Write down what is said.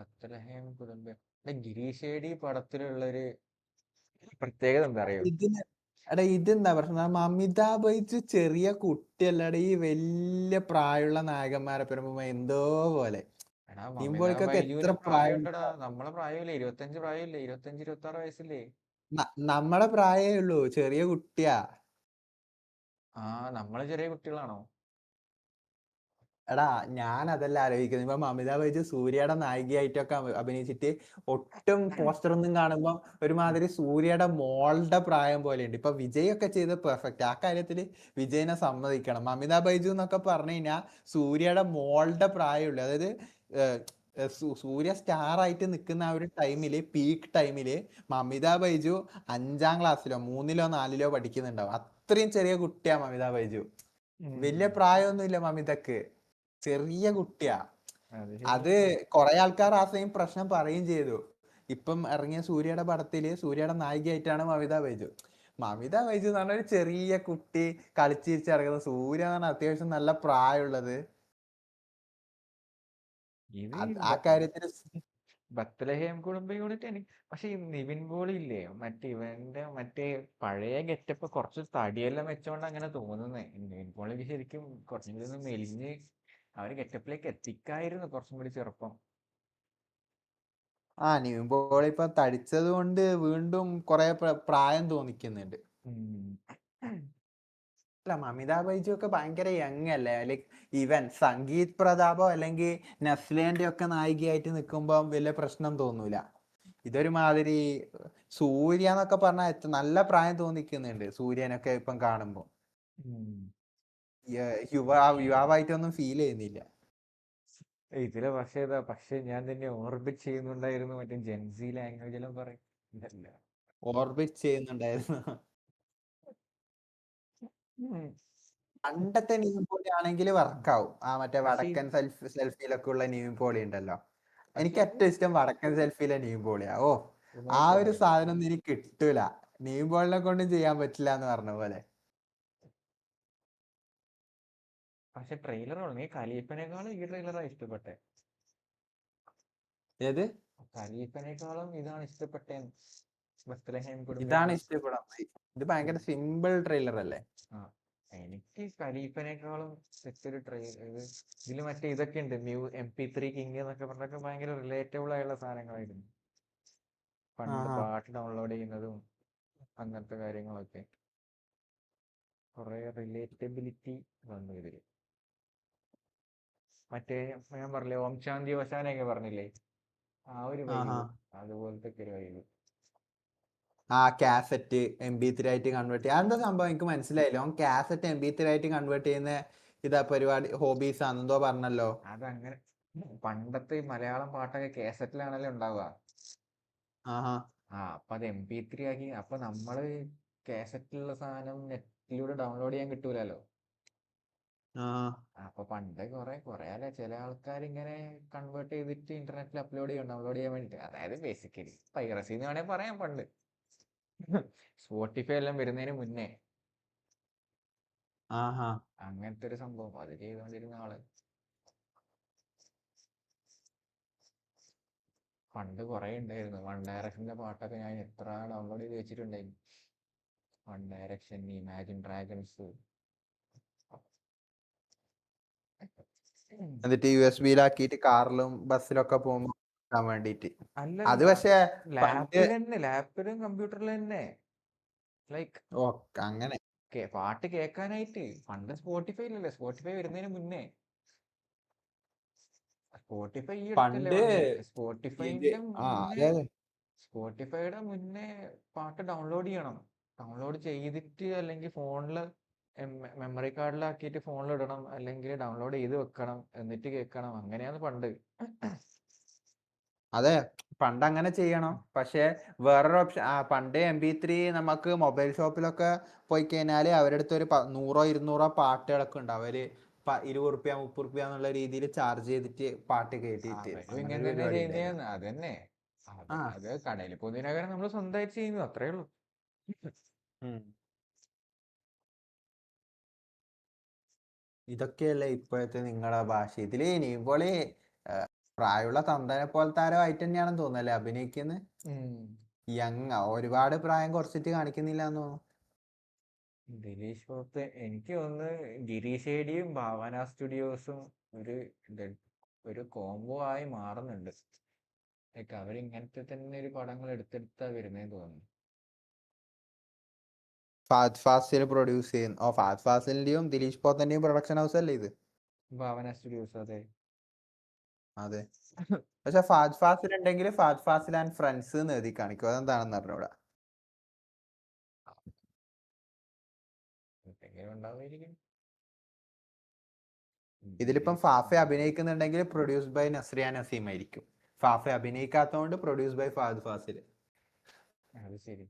Bethlehem കുടുംബം. ഗിരീഷേടി പടത്തിലുള്ളൊരു പ്രത്യേകത എന്താ അറിയോ? ഇതിന് എടാ ഇതെന്താ പ്രശ്നം, അമിതാഭ് ബച്ചൻ ചെറിയ കുട്ടിയല്ലടാ, ഈ വലിയ പ്രായമുള്ള നായകന്മാരെ പറയുമ്പോ എന്തോ പോലെ. എടാ അമിതാഭ് നിമ്പോളിക്കൊക്കെ എത്ര ബൈജുവിന് പ്രായം പ്രായം? ഉണ്ടടാ. നമ്മളെ പ്രായമില്ലേ? 25 പ്രായമില്ലേ? 25, 26 വയസ്സില്ലേ? നമ്മളെ പ്രായമേ ഉള്ളൂ, ചെറിയ കുട്ടിയാ. ആ, നമ്മള് ചെറിയ കുട്ടികളാണോ? എടാ ഞാൻ അതല്ല ആലോചിക്കുന്നത്. ഇപ്പം അമിതാഭ് ബച്ചൻ സൂര്യയുടെ നായികയായിട്ടൊക്കെ അഭിനയിച്ചിട്ട് ഒട്ടും പോസ്റ്റർ ഒന്നും കാണുമ്പോൾ ഒരുമാതിരി സൂര്യയുടെ മോളുടെ പ്രായം പോലെയുണ്ട്. ഇപ്പൊ വിജയ് ഒക്കെ ചെയ്ത് പെർഫെക്റ്റ്. ആ കാര്യത്തിൽ വിജയനെ സമ്മതിക്കണം. അമിതാഭ് ബൈജു എന്നൊക്കെ പറഞ്ഞു കഴിഞ്ഞാൽ സൂര്യയുടെ മോളുടെ പ്രായമുള്ളൂ. അതായത് സൂര്യ സ്റ്റാർ ആയിട്ട് നിൽക്കുന്ന ആ ഒരു ടൈമില്, പീക്ക് ടൈമില് മമിതാ ബൈജു 5ാം ക്ലാസ്സിലോ 3ലോ 4ലോ പഠിക്കുന്നുണ്ടാവും. അത്രയും ചെറിയ കുട്ടിയാ മമിതാ ബൈജു. വലിയ പ്രായമൊന്നുമില്ല മമിതക്ക്, ചെറിയ കുട്ടിയാ. അത് അത് ശരിയാണ്. കുറെ ആൾക്കാർ ആ സെയിം പ്രശ്നം പറയുകയും ചെയ്തു. ഇപ്പം ഇറങ്ങിയ സൂര്യയുടെ പടത്തില് സൂര്യയുടെ നായികയായിട്ടാണ് മമിതാ ബൈജു. മമിതാ ബൈജു എന്ന് പറഞ്ഞ ഒരു ചെറിയ കുട്ടി കളിച്ചിരിച്ചിറങ്ങുന്നത്. സൂര്യ എന്ന് പറഞ്ഞാൽ അത്യാവശ്യം നല്ല പ്രായമുള്ളത്. ഇത് ആ കാര്യത്തിൽ ബത്ലഹേം കുടുംബ യൂണിറ്റ് എനിക്ക് പക്ഷെ ഈ നിവിൻ പോളി ഇല്ലേ, മറ്റേ ഇവന്റെ മറ്റേ പഴയ ഗെറ്റപ്പ് കുറച്ച് തടിയെല്ലാം വെച്ചോണ്ട് അങ്ങനെ തോന്നുന്നേ. നിവിൻ പോളിക്ക് ശരിക്കും കുറച്ചും കൂടി ഒന്ന് മെലിഞ്ഞ് അവര് ഗെറ്റപ്പിലേക്ക് എത്തിക്കായിരുന്നു, കുറച്ചും കൂടി ചെറുപ്പം. നിവിൻ പോളി ഇപ്പൊ തടിച്ചത് കൊണ്ട് വീണ്ടും കുറെ പ്രായം തോന്നിക്കുന്നുണ്ട്. ഉം. അല്ല, മമിതാ ബൈജു ഒക്കെ ഭയങ്കര യങ് അല്ലേ? ലൈക് ഈവൻ സംഗീത് പ്രതാപോ അല്ലെങ്കിൽ നസ്ലേന്റെ ഒക്കെ നായികയായിട്ട് നിൽക്കുമ്പോ വലിയ പ്രശ്നം തോന്നൂല. ഇതൊരു മാതിരി സൂര്യ എന്നൊക്കെ പറഞ്ഞാൽ നല്ല പ്രായം തോന്നിക്കുന്നുണ്ട് സൂര്യനൊക്കെ ഇപ്പം കാണുമ്പോ. ഉം. യുവാവായിട്ടൊന്നും ഫീൽ ചെയ്യുന്നില്ല. ഇതിലെ പക്ഷെ ഞാൻ തന്നെ ഓർബിറ്റ് ചെയ്യുന്നുണ്ടായിരുന്നു, മറ്റേ ജെൻസി ലാംഗ്വേജെല്ലാം പറയും. ഇതല്ല. ഓർബിറ്റ് ചെയ്യുന്നുണ്ടായിരുന്നു. ഉം. പണ്ടത്തെ നിവിൻ പോളി ആണെങ്കിൽ വർക്കാവും. മറ്റേ പക്ഷെ വടക്കൻ സെൽഫിയിലൊക്കെ ഉള്ള നിവിൻ പോളി ഉണ്ടല്ലോ. പക്ഷെ എനിക്ക് ഏറ്റവും ഇഷ്ടം വടക്കൻ സെൽഫിയിലെ നിവിൻ പോളിയാ. ഓ, ആ ഉമേഷ് ഒരു പറയും. സാധനം ഒന്നും എനിക്ക് കിട്ടൂല. നിവിൻ പോളിനെ കൊണ്ടും ചെയ്യാൻ പറ്റില്ല എന്ന് പറഞ്ഞ പോലെ. പക്ഷെ ട്രെയിലർ നീ ഖലീഫിനേക്കാളും ഈ ട്രെയിലറാ ഇഷ്ടപ്പെട്ടെ. ഏത്? ഖലീഫിനേക്കാളും ഇതാണ് ഇഷ്ടപ്പെട്ടേന്ന്. ബത്ലഹേം കുടുംബ ഇതാണ് യൂണിറ്റ്. ഇഷ്ടപ്പെടാൻ. ഇത് ഭയങ്കര സിമ്പിൾ ട്രെയിലർ അല്ലേ? ആ, എനിക്ക് ഖലീഫിനേക്കാളും സെറ്റൊരു ട്രെയിലർ ഇതില് മറ്റേ ഇതൊക്കെ ഉണ്ട്, MP3 കിങ് എന്നൊക്കെ പറഞ്ഞൊക്കെ ഭയങ്കര റിലേറ്റബിൾ ആയുള്ള സാധനങ്ങളായിരുന്നു. പണ്ട് ആഹാ. പാട്ട് ഡൗൺലോഡ് ചെയ്യുന്നതും അങ്ങനത്തെ കാര്യങ്ങളൊക്കെ കുറെ റിലേറ്റബിലിറ്റി വന്നു ഇതില്. മറ്റേ ഞാൻ പറഞ്ഞില്ലേ, ഓം ശാന്തി ഓശാനൊക്കെ പറഞ്ഞില്ലേ, ആ ഒരു ആഹാ. വൈബ്, അതുപോലത്തെ ഒക്കെ ഒരു വൈബ്. കാസറ്റ് MP3 ആയിട്ട് കൺവേർട്ട് ചെയ്യുക, എന്താ സംഭവം എനിക്ക് മനസ്സിലായില്ല. ഓൻ കാസറ്റ് MP3 ആയിട്ട് കൺവേർട്ട് ചെയ്യുന്ന ഇതാ പരിപാടി, ഹോബീസ് ആണെന്തോ പറഞ്ഞല്ലോ. അതങ്ങനെ പണ്ടത്തെ ഈ മലയാളം പാട്ടൊക്കെ കേസറ്റിലാണല്ലോ ഉണ്ടാവുക. ആഹാ. അപ്പൊ അത് MP3 ആക്കി. അപ്പൊ നമ്മള് കാസറ്റിലുള്ള സാധനം നെറ്റിലൂടെ ഡൗൺലോഡ് ചെയ്യാൻ കിട്ടൂലല്ലോ. ആഹാ. അപ്പൊ പണ്ട് കുറെ അല്ലെ ചില ആൾക്കാർ ഇങ്ങനെ കൺവേർട്ട് ചെയ്തിട്ട് ഇന്റർനെറ്റിൽ അപ്ലോഡ് ചെയ്യും, ഡൗൺലോഡ് ചെയ്യാൻ വേണ്ടിട്ട്. അതായത് ബേസിക്കലി പൈറസി എന്ന് വേണേൽ പറയാം പണ്ട്. സ്പോട്ടിഫൈ എല്ലാം വരുന്നതിന് മുന്നേ ആഹാ. അങ്ങനത്തെ ഒരു സംഭവം അത് ചെയ്തുകൊണ്ടിരുന്ന ആള്. പണ്ട് കുറെ ഉണ്ടായിരുന്നു. വൺ ഡയറക്ഷന്റെ പാട്ടൊക്കെ ഞാൻ എത്ര ഡൗൺലോഡ് ചെയ്ത് വെച്ചിട്ടുണ്ടായിരുന്നു. One direction, imagine dragons. എന്നിട്ട് USB-യിലാക്കിയിട്ട് കാറിലും ബസ്സിലൊക്കെ പോകുമ്പോൾ കേൾക്കാൻ വേണ്ടിയിട്ട്. അത് അല്ലല്ല, പക്ഷേ പണ്ട്. ലാപ്പിലും കമ്പ്യൂട്ടറിലും തന്നെ. ലൈക്ക് ഓ, അങ്ങനെ. പാട്ട് കേൾക്കാനായിട്ട്. പണ്ട് സ്പോട്ടിഫൈ ഇല്ലല്ലേ, സ്പോട്ടിഫൈ വരുന്നതിന് മുന്നേ. സ്പോട്ടിഫൈ ഈ അടുത്തല്ലേ പണ്ട് വന്നേ. ഇത് അതെ അതെ. സ്പോട്ടിഫൈയുടെ മുന്നേ പാട്ട് ഡൗൺലോഡ് ചെയ്യണം. ഡൗൺലോഡ് ചെയ്തിട്ട് അല്ലെങ്കിൽ ഫോണില് മെമ്മറി കാർഡിലാക്കിയിട്ട് ഫോണിൽ ഇടണം, അല്ലെങ്കിൽ ഡൗൺലോഡ് ചെയ്ത് വെക്കണം, എന്നിട്ട് കേൾക്കണം. അങ്ങനെയാണ് പണ്ട്. അതെ, പണ്ട് അങ്ങനെ ചെയ്യണം. പക്ഷെ വേറൊരു ഓപ്ഷൻ, പണ്ട് MP3 നമുക്ക് മൊബൈൽ ഷോപ്പിലൊക്കെ പോയി കഴിഞ്ഞാൽ അവരുടെ അടുത്ത് ഒരു 100-200 പാട്ടുകളൊക്കെ ഉണ്ട്. അവര് 20 റുപ്യ 30 റുപ്യ എന്നുള്ള രീതിയിൽ ചാർജ് ചെയ്തിട്ട് പാട്ട് കേട്ടിട്ട് തരും. അവരും അങ്ങനെ ഇങ്ങനെ ഒരു തന്നെ പരിപാടി ഉണ്ടായിരുന്നു. ചെയ്യുന്നതെന്ന് അത് തന്നെ. ആ. അത് കടയിൽ പോകുന്നതിനകരം നമ്മൾ സ്വന്തമായിട്ട് ചെയ്യുന്നു, അത്രേ ഉള്ളൂ. ഉം. ഇതൊക്കെയല്ലേ ഇപ്പോഴത്തെ നിങ്ങളുടെ ഭാഷ. ഇതില് നിവിൻ പോളി പ്രായമുള്ള തന്തനെ പോലത്തെ ആരോ ആയിട്ട് തന്നെയാണെന്ന് തോന്നുന്നല്ലേ അഭിനയിക്കുന്നത്. യങ് ഒരുപാട് പ്രായം കുറച്ചിട്ട് കാണിക്കുന്നില്ലാന്ന് തോന്നുന്നു. ദിലീഷ് പോത്ത് എനിക്ക് തോന്നുന്നു ഗിരീഷ് ഏടിയും ഭാവന സ്റ്റുഡിയോസും ഒരു ഒരു കോംബോ ആയി മാറുന്നുണ്ട്. ലൈക്ക് അവരിങ്ങനത്തെ തന്നെ ഒരു പടങ്ങൾ എടുത്തെടുത്താ വരുന്നേന്ന് തോന്നുന്നു. ഫഹദ് ഫാസിൽ പ്രൊഡ്യൂസ് ചെയ്യുന്നു. ഫഹദ് ഫാസിലിന്റെയും ദിലീഷ് പോത്തന്റെയും പ്രൊഡക്ഷൻ ഹൗസ് അല്ലേ ഇത്? ഭാവന സ്റ്റുഡിയോസ്, അതെ. അതെ. പക്ഷെ ഫഹദ് ഫാസിൽ ഉണ്ടെങ്കിൽ ഫഹദ് ഫാസിൽ ആൻഡ് ഫ്രണ്ട്സ് എന്ന് എഴുതി കാണിക്കും. അതെന്താണെന്ന് അറിഞ്ഞൂടാ. എന്തെങ്കിലും ഉണ്ടാവുമായിരിക്കും. ഇതിലിപ്പം ഫാഫെ അഭിനയിക്കുന്നുണ്ടെങ്കിൽ പ്രൊഡ്യൂസ് ബൈ നസ്രിയ നസീം ആയിരിക്കും. ഫാഫെ അഭിനയിക്കാത്തതുകൊണ്ട് പ്രൊഡ്യൂസ് ബൈ ഫഹദ് ഫാസിൽ. അത് ശരി.